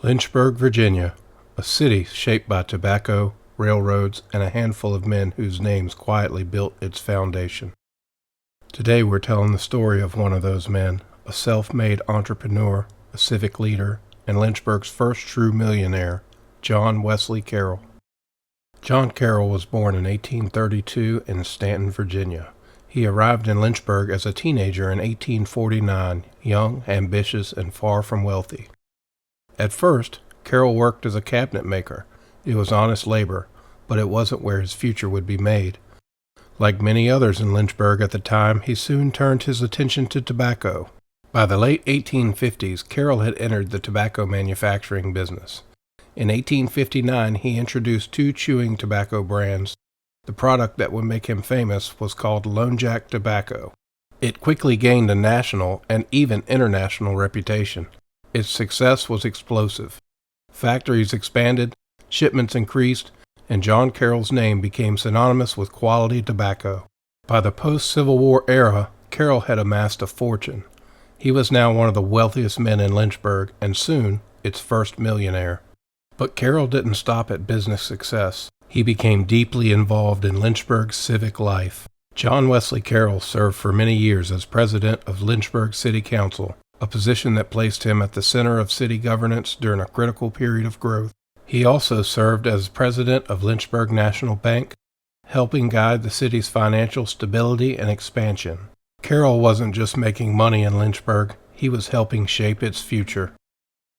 Lynchburg, Virginia, a city shaped by tobacco, railroads, and a handful of men whose names quietly built its foundation. Today we're telling the story of one of those men, a self-made entrepreneur, a civic leader, and Lynchburg's first true millionaire, John Wesley Carroll. John Carroll was born in 1832 in Stanton, Virginia. He arrived in Lynchburg as a teenager in 1849, young, ambitious, and far from wealthy. At first, Carroll worked as a cabinet maker. It was honest labor, but it wasn't where his future would be made. Like many others in Lynchburg at the time, he soon turned his attention to tobacco. By the late 1850s, Carroll had entered the tobacco manufacturing business. In 1859, he introduced two chewing tobacco brands. The product that would make him famous was called Lone Jack tobacco. It quickly gained a national and even international reputation. Its success was explosive. Factories expanded, shipments increased, and John Carroll's name became synonymous with quality tobacco. By the post-Civil War era, Carroll had amassed a fortune. He was now one of the wealthiest men in Lynchburg, and soon, its first millionaire. But Carroll didn't stop at business success. He became deeply involved in Lynchburg's civic life. John Wesley Carroll served for many years as president of Lynchburg City Council, a position that placed him at the center of city governance during a critical period of growth. He also served as president of Lynchburg National Bank, helping guide the city's financial stability and expansion. Carroll wasn't just making money in Lynchburg, he was helping shape its future.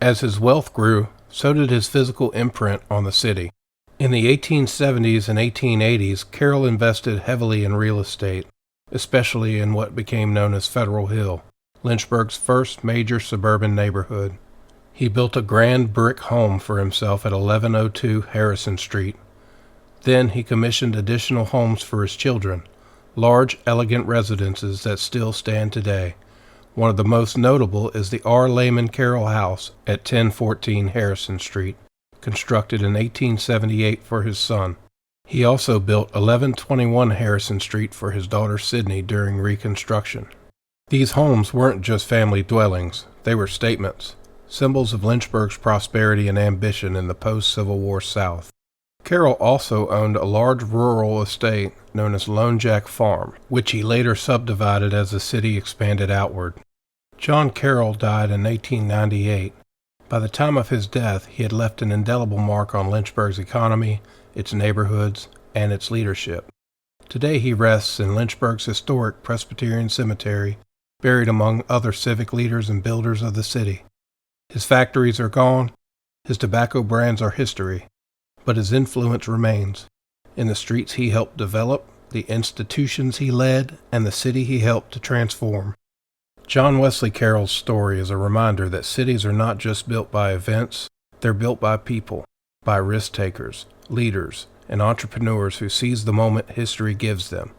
As his wealth grew, so did his physical imprint on the city. In the 1870s and 1880s, Carroll invested heavily in real estate, especially in what became known as Federal Hill, Lynchburg's first major suburban neighborhood. He built a grand brick home for himself at 1102 Harrison Street. Then he commissioned additional homes for his children, large, elegant residences that still stand today. One of the most notable is the R. Lehman Carroll House at 1014 Harrison Street, constructed in 1878 for his son. He also built 1121 Harrison Street for his daughter Sydney during Reconstruction. These homes weren't just family dwellings, they were statements, symbols of Lynchburg's prosperity and ambition in the post-Civil War South. Carroll also owned a large rural estate known as Lone Jack Farm, which he later subdivided as the city expanded outward. John Carroll died in 1898. By the time of his death, he had left an indelible mark on Lynchburg's economy, its neighborhoods, and its leadership. Today he rests in Lynchburg's historic Presbyterian Cemetery, buried among other civic leaders and builders of the city. His factories are gone, his tobacco brands are history, but his influence remains. In the streets he helped develop, the institutions he led, and the city he helped to transform. John Wesley Carroll's story is a reminder that cities are not just built by events, they're built by people, by risk-takers, leaders, and entrepreneurs who seize the moment history gives them.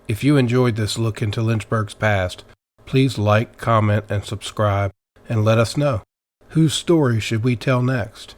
If you enjoyed this look into Lynchburg's past, please like, comment, and subscribe, and let us know. Whose story should we tell next?